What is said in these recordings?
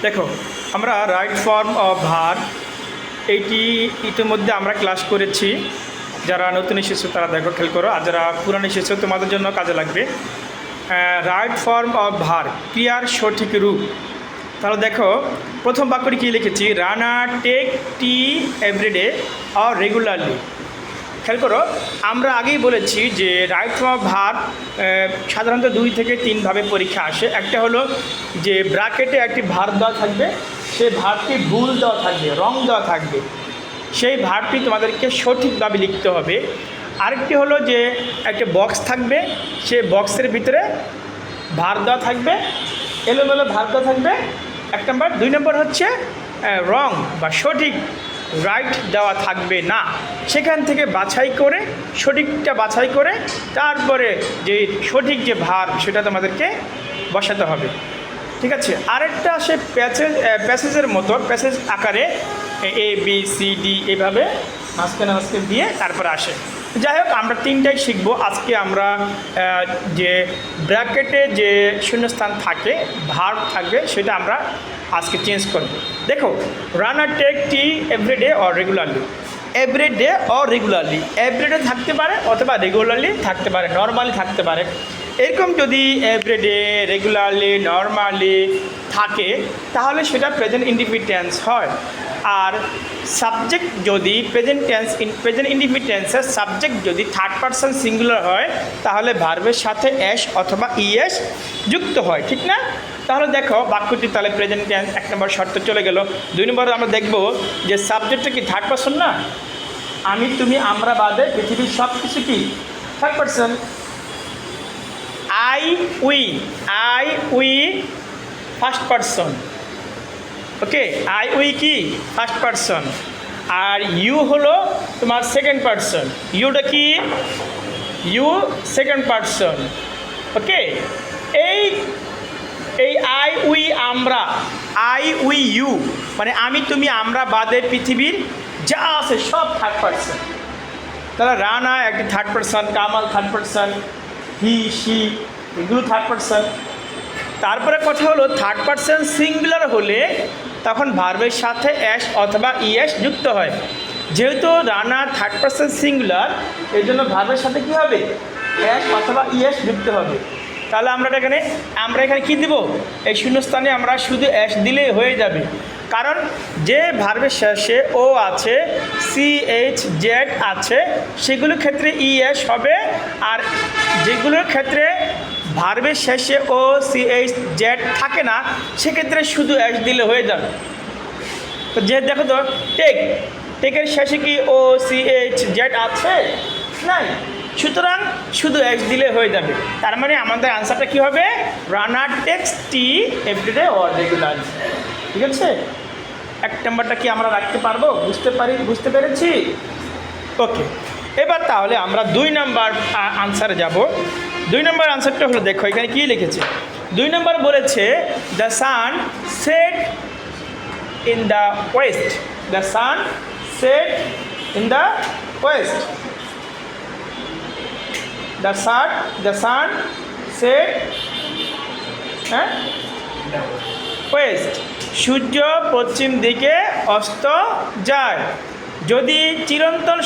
দেখো আমরা right form of verb এইটি ইতিমধ্যে আমরা ক্লাস করেছি। যারা নতুন এসেছো তারা দেখো, খেয়াল করো, আর যারা পুরানো এসেছো তোমাদের জন্য কাজে লাগবে। রাইট ফর্ম অফ ভার, ক্রিয়ার সঠিক রূপ। তাহলে দেখো প্রথম বাক্যটি কী লিখেছি, Rana take tea everyday or regularly. খেয়াল করো, আমরা আগেই বলেছি যে রাইট ফর্ম অফ ভার সাধারণত 2 থেকে 3 ভাবে পরীক্ষা আসে। একটা হলো যে ব্র্যাকেটে একটি ভার দেওয়া থাকবে, সেই ভারটি ভুল দেওয়া থাকবে, রং দেওয়া থাকবে, সেই ভারটি তোমাদেরকে সঠিকভাবে লিখতে হবে। আরেকটি হলো যে একটা বক্স থাকবে, সেই বক্সের ভিতরে ভার দেওয়া থাকবে, এলোমেলো ভার দেওয়া থাকবে, 1 নম্বর। 2 নম্বর হচ্ছে রং বা সঠিক রাইট দেওয়া থাকবে না, সেখান থেকে বাছাই করে সঠিকটা বাছাই করে তারপরে যে সঠিক যে ভার সেটা তোমাদেরকে বসাতে হবে। ঠিক আছে। আরেকটা আসে প্যাসেজের মতো, প্যাসেজ আকারে এ বি সি ডি এভাবে মাঝখানে দিয়ে তারপরে আসে। যাই হোক, আমরা 3টাই শিখব আজকে। আমরা যে ব্র্যাকেটে যে শূন্যস্থান থাকে, ভার্ব থাকবে, সেটা আমরা আজকে চেঞ্জ করব। দেখো, রানার take tea everyday or regularly. Everyday or regularly, everyday থাকতে পারে অথবা রেগুলারলি থাকতে পারে, নর্মালি থাকতে পারে। এরকম যদি এভরিডে, রেগুলারলি, নর্মালি থাকে তাহলে সেটা প্রেজেন্ট ইনডিফিনিট টেন্স হয়। আর সাবজেক্ট যদি প্রেজেন্ট ইনডিফিনিট টেন্সের সাবজেক্ট যদি থার্ড পারসন সিঙ্গুলার হয় তাহলে ভার্বের সাথে এস অথবা ইএস যুক্ত হয়, ঠিক না? তাহলে দেখো বাক্যটি তাহলে প্রেজেন্ট টেন্স 1 নম্বর শর্ত চলে গেল। 2 নম্বরে আমরা দেখব যে সাবজেক্টটা কি থার্ড পারসন না, আমি তুমি আমরা বাদে পৃথিবীর সব কিছু কি third person. I we first person, okay, I we কি ফার্স্ট পারসন, আর ইউ হলো তোমার সেকেন্ড পারসন। ইউটা কি, ইউ সেকেন্ড পারসন, ওকে। এই আই উই আমরা, আই উই ইউ মানে আমি তুমি আমরা বাদে পৃথিবীর যা আছে সব থার্ড পারসন। তাহলে রানা একটি third person, Kamal third person, he she এগুলো থার্ড পারসন। তারপরে কথা হলো থার্ড পারসন সিঙ্গুলার হলে তখন ভার্বের সাথে এস অথবা ইএস যুক্ত হয়। যেহেতু রানা থার্ড পারসন সিঙ্গুলার, এই জন্য ভার্বের সাথে কী হবে, এস অথবা ইএস যুক্ত হবে। তাহলে আমরা এখানে কী দিব, এই শূন্যস্থানে আমরা শুধু এস দিলেই হয়ে যাবে। কারণ যে ভার্বের শেষে ও আছে, সিএইচ জেড আছে, সেগুলোর ক্ষেত্রে ইএস হবে। আর যেগুলোর ক্ষেত্রে ভার্বের শেষে ও সিএইচ জেড থাকে না, সেক্ষেত্রে শুধু এস দিলে হয়ে যাবে। তো যে দেখো তো টেকের শেষে কি ও সিএইচ জেড আছে? নাই, সুতরাং শুধু এক্স দিলে হয়ে যাবে। তার মানে আমাদের আনসারটা কী হবে, রানার takes tea everyday or regularly. ঠিক আছে, 1 নম্বরটা কি আমরা রাখতে পারবো? বুঝতে পেরেছি? ওকে, এবার তাহলে আমরা 2 নম্বর আনসারে যাব। 2 নম্বর আনসারটা হলো, দেখো এখানে কী লিখেছে। 2 নম্বর বলেছে the sun set in the west. The sun set in the west. The sun set west, সূর্য পশ্চিম দিকে অস্ত যায়। যদি চিরন্তন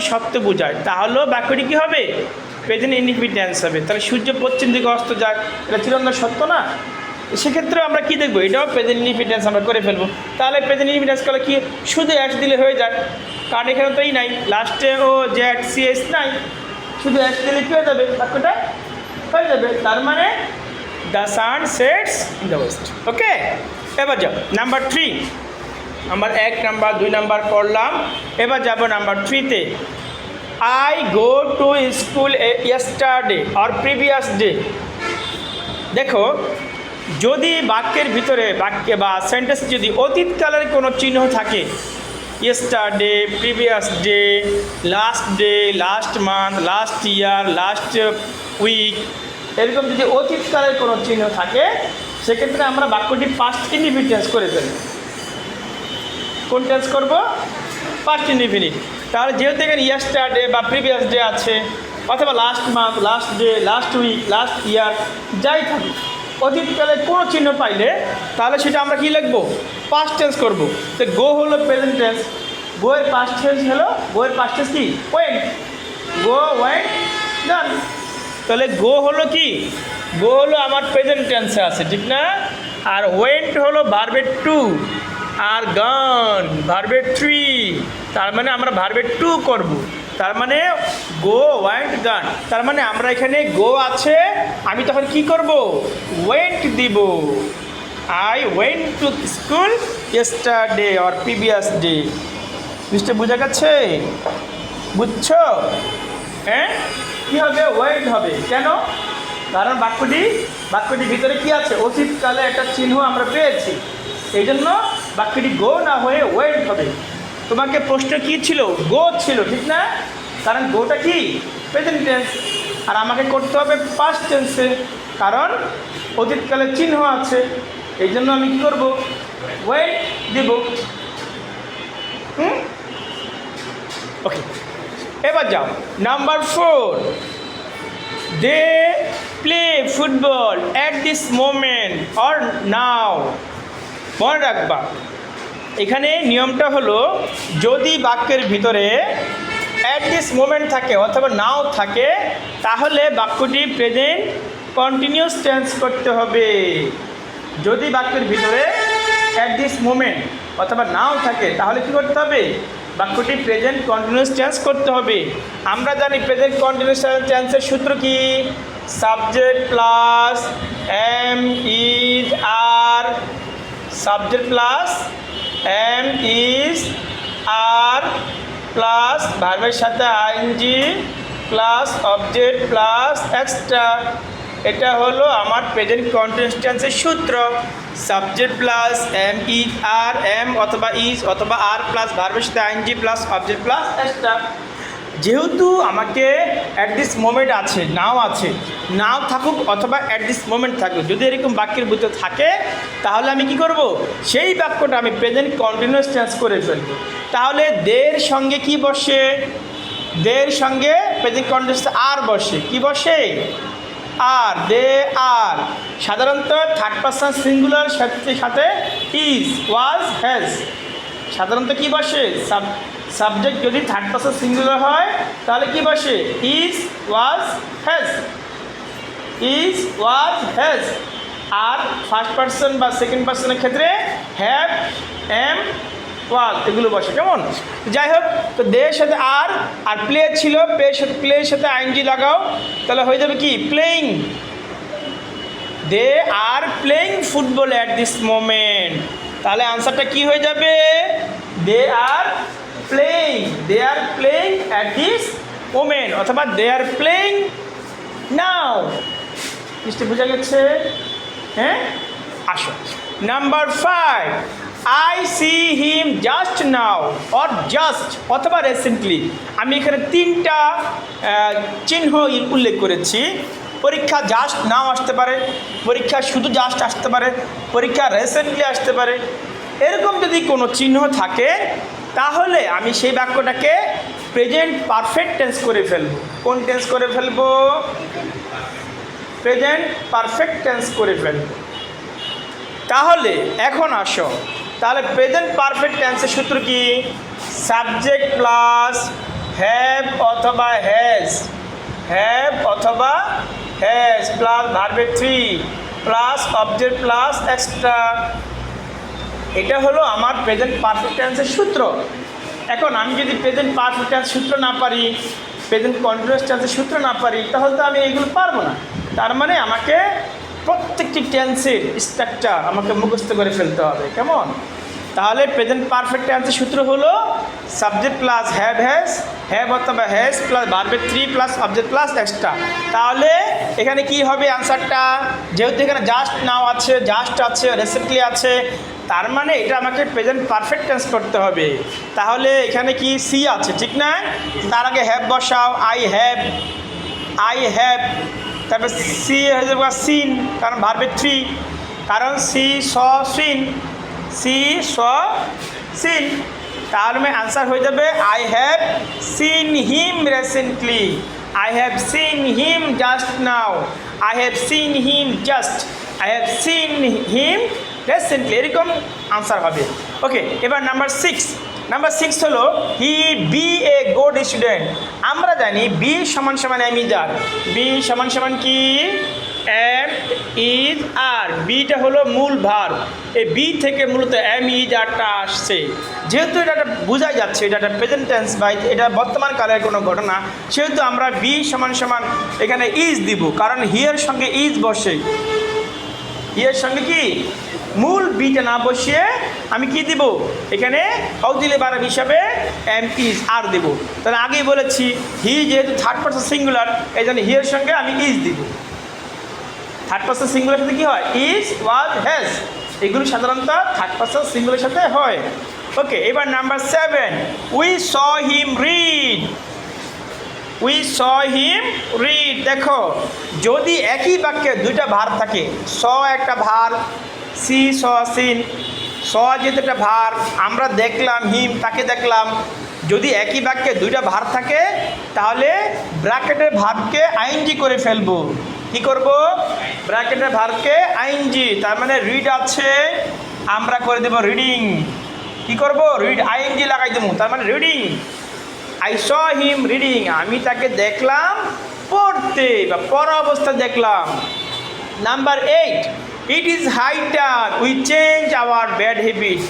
সত্য বোঝায় তাহলে বাক্যটি কী হবে, প্রেজেন্ট ইনডিফিনিট টেন্স হবে। তাহলে সূর্য পশ্চিম দিকে অস্ত যায়, এটা চিরন্তন সত্য না? সেক্ষেত্রে আমরা কী দেখবো, এটাও প্রেজেন্ট ইনডিফিনিট টেন্স আমরা করে ফেলবো। তাহলে প্রেজেন্ট ইনডিফিনিট টেন্স করলে কি, শুধু এক্স দিলে হয়ে যায়, কারণ এখানে তো নাই, লাস্টে ও জেড সিএস নাই, শুধু এক্স দিলে কী হয়ে যাবে, বাক্যটা হয়ে যাবে। তার মানে the sun sets in the west. Okay, এবার যাও নাম্বার 3। নাম্বার 1 নাম্বার 2 নাম্বার পড়লাম, এবার যাব নাম্বার 3-তে। I go to school yesterday or previous day. দেখো, যদি বাক্যের ভিতরে বাক্যে বা সেন্টেন্স যদি অতীতকালের কোনো চিহ্ন থাকে, yesterday, previous day, last day, last month, last year, last week, এরকম যদি অতীতকালের কোনো চিহ্ন থাকে, সেক্ষেত্রে আমরা বাক্যটি পাস্ট ইনডিফিনিট টেন্স করে ফেলব। কোন টেন্স করব? Past indefinite. তাহলে যেহেতু এখানে ইয়েস্টারডে বা প্রিভিয়াস ডে আছে, অথবা last month, last day, last week, last year, যাই থাকুক, অতীতকালে কোনো চিহ্ন পাইলে তাহলে সেটা আমরা কি লিখবো, পাস্ট টেন্স করব। তো গো হলো প্রেজেন্ট টেন্স, গো এর পাস্ট টেন্স হলো, গো এর পাস্ট টেন্স কি, ওয়েন্ট, গো ওয়েন্ট ডান। তাহলে গো হলো কি, গো হলো আমার প্রেজেন্ট টেন্সে আছে, ঠিক না? আর ওয়েন্ট হলো ভার্বের টু, আর গান ভার্বের থ্রি, তার মানে আমরা ভার্বের টু করব। তার মানে গো ওয়েন্ট গান, তার মানে আমরা এখানে গো আছে, আমি তখন কি করব, ওয়েন্ট দিব। I went to school yesterday or previous day. জিনিসটা বোঝা গেছে, বুঝছো? হ্যাঁ, কী হবে, ওয়েন্ট হবে। কেন? কারণ বাক্যটির ভিতরে কি আছে, অতীতকালে একটা চিহ্ন আমরা পেয়েছি, এই জন্য বাক্যটি গো না হয়ে ওয়েন্ট হবে। তোমাকে প্রশ্ন কি ছিল, গো ছিল, ঠিক না? কারণ গোটা কি প্রেজেন্ট টেন্স, আর আমাকে করতে হবে পাস্ট টেন্সে, কারণ অতীতকালে চিহ্ন আছে, এই জন্য আমি কী করবো, ওয়েন্ট দেব। ওকে, এবার যাও number 4, they play football at this moment or now. মনে রাখবা, এখানে নিয়মটা হলো যদি বাক্যের ভিতরে অ্যাট দিস মোমেন্ট থাকে অথবা নাও থাকে, তাহলে বাক্যটি প্রেজেন্ট কন্টিনিউয়াস টেন্স করতে হবে। যদি বাক্যের ভিতরে অ্যাট দিস মোমেন্ট অথবা নাও থাকে, তাহলে কী করতে হবে, বাক্যটি প্রেজেন্ট কন্টিনিউয়াস টেন্স করতে হবে। আমরা জানি প্রেজেন্ট কন্টিনিউয়াস টেন্সের সূত্র কি, subject plus am is are, subject plus am is are plus ভার্বের সাথে ING plus object plus extra. এটা হলো আমার প্রেজেন্ট কন্টিনিউয়াস টেন্সের সূত্র, subject plus am is are, am অথবা ইজ অথবা আর প্লাস ভার্বের সাথে ING plus object plus extra. যেহেতু আমাকে অ্যাট দিস মোমেন্ট আছে, নাও আছে, নাও থাকুক অথবা অ্যাট দিস মোমেন্ট থাকুক, যদি এরকম বাক্যের ভিতরে থাকে, তাহলে আমি কি করব, সেই বাক্যটা আমি প্রেজেন্ট কন্টিনিউয়াস টেন্স করে ফেলবো। তাহলে দের সঙ্গে কি বসে, দের সঙ্গে প্রেজেন্ট কন্টিনিউয়াস আর বসে, কি বসে, আর, দে আর। সাধারণত থার্ড পারসন সিঙ্গুলার সাথে ইজ, ওয়াজ, হ্যাজ সাধারণত কি বসে, সাবজেক্ট যদি থার্ড পারসন সিঙ্গুলার হয় তাহলে কি বসে, is, was, has, is, was, has. আর ফার্স্ট পারসন বা সেকেন্ড পারসনের ক্ষেত্রে হ্যাভ, এম, ওয়াজ এগুলো বসে। কেমন? যাই হোক, তো দের সাথে আর প্লে ছিল, প্লের সাথে আইএনজি লাগাও, তাহলে হয়ে যাবে কি, playing. They are playing football at this moment, তাহলে আনসারটা কি হয়ে যাবে, they are playing, they are playing at this moment অথবা দে আর প্লেইং নাও। জিনিসটা বোঝা গেছে? হ্যাঁ, আসো number 5, I see him just now or just অথবা রিসেন্টলি। আমি এখানে 3টা চিহ্ন উল্লেখ করেছি। পরীক্ষা জাস্ট নাও আসতে পারে, পরীক্ষা শুধু জাস্ট আসতে পারে, পরীক্ষা রিসেন্টলি আসতে পারে। এরকম যদি কোনো চিহ্ন থাকে, তাহলে আমি সেই বাক্যটাকে প্রেজেন্ট পারফেক্ট টেন্স করে ফেলব। কোন টেন্স করে ফেলব? প্রেজেন্ট পারফেক্ট টেন্স করে ফেলব। তাহলে এখন আসো, তাহলে প্রেজেন্ট পারফেক্ট টেন্সের সূত্র কি, সাবজেক্ট প্লাস হ্যাভ অথবা হ্যাজ, হ্যাভ অথবা হ্যাজ প্লাস ভার্বের 3 প্লাস অবজেক্ট প্লাস এক্সট্রা। এটা হলো আমার প্রেজেন্ট পারফেক্ট টেন্সের সূত্র। এখন আমি যদি প্রেজেন্ট পারফেক্ট টেন্স সূত্র না পারি, প্রেজেন্ট কন্টিনিউয়াস টেন্সের সূত্র না পারি, তাহলে তো আমি এগুলো পারবো না। তার মানে আমাকে প্রত্যেকটি টেন্সের স্ট্রাকচার আমাকে মুখস্থ করে ফেলতে হবে। কেমন? তাহলে প্রেজেন্ট পারফেক্ট টেন্সের সূত্র হলো subject plus have has, have অথবা হ্যাজ প্লাস ভার্বের 3 প্লাস অবজেক্ট প্লাস এক্সট্রা। তাহলে এখানে কি হবে আনসারটা, যেহেতু এখানে জাস্ট নাও আছে, জাস্ট আছে, রিসেন্টলি আছে, তার মানে এটা আমাকে প্রেজেন্ট পারফেক্ট টেন্স করতে হবে। তাহলে এখানে কি সি আছে, ঠিক না? তার আগে হ্যাভ বসাও, আই হ্যাভ, আই হ্যাভ, তারপরে সি হয়ে যাবে সিন, কারণ ভার্বের 3, কারণ সি স সিন, সি স সিন। তাহলে আনসার হয়ে যাবে I have seen him recently, I have seen him just now, I have seen him just. I have seen him recently, এরকম আনসার হবে। ওকে, এবার নাম্বার সিক্স হলো he B a good student. আমরা জানি B সমান সমান এম ইজ আর, বি সমান সমান কি এম ইজ আর, বিটা হলো মূল ভার, এই বি থেকে মূলত এম ইজ আরটা আসছে। যেহেতু এটা বোঝা যাচ্ছে এটা একটা প্রেজেন্ট টেন্স বা এটা বর্তমান কালের কোনো ঘটনা, সেহেতু আমরা বি সমান সমান এখানে ইজ দিব, কারণ হিয়ের সঙ্গে ইজ বসে, হিয়ের সঙ্গে কি মূল বিটা না বসিয়ে আমি কি দিব এখানে অক্সিলারি ভার্ব হিসাবে এম ইজ আর দেব। তাহলে আগেই বলেছি হি যেহেতু থার্ড পারসন সিঙ্গুলার, এই জন্য হিয়ের সঙ্গে আমি ইজ দিব। থার্ড পারসন সিঙ্গুলার সাথে কী হয়? ইজ, ওয়াজ, হ্যাজ, এগুলো সাধারণত থার্ড পারসন সিঙ্গুলার সাথে হয়। ওকে, এবার number 7, we saw him read. We saw him read. দেখো, যদি একই বাক্যে দুইটা ভার থাকে, স একটা ভার, সি স সিন, স যেহেতু একটা ভার, আমরা দেখলাম হিম তাকে দেখলাম, যদি একই বাক্যে দুইটা ভার থাকে তাহলে ব্র্যাকেটের ভার্বকে আইএনজি করে ফেলবো। কি করব? ব্র্যাকেটের ভার্বকে আইএনজি, তার মানে রিড আছে, আমরা করে দেব রিডিং। কি করব? রিড আইএনজি লাগাই দেবো, তার মানে reading. I saw him reading, আমি তাকে দেখলাম পড়তে বা পড়া অবস্থা দেখলাম। Number 8, it is high time we change our bad habit.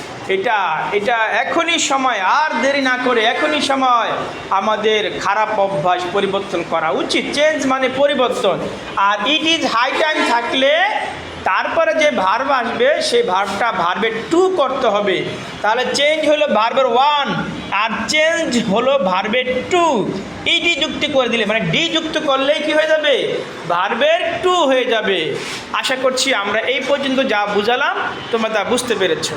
এটা এখনই সময়, আর দেরি না করে এখনই সময় আমাদের খারাপ অভ্যাস পরিবর্তন করা উচিত। চেঞ্জ মানে পরিবর্তন। আর ইট ইজ হাই টাইম থাকলে তারপরে যে ভার্ব আসবে সেই ভার্বটা ভার্বের টু করতে হবে। তাহলে চেঞ্জ হলো ভার্বের 1 আর চেঞ্জ হলো ভার্বের 2। ইডি যুক্ত করে দিলে মানে ডি যুক্ত করলেই কি হয়ে যাবে? ভার্বের 2 হয়ে যাবে। আশা করছি আমরা এই পর্যন্ত যা বুঝালাম তোমরা তা বুঝতে পেরেছো।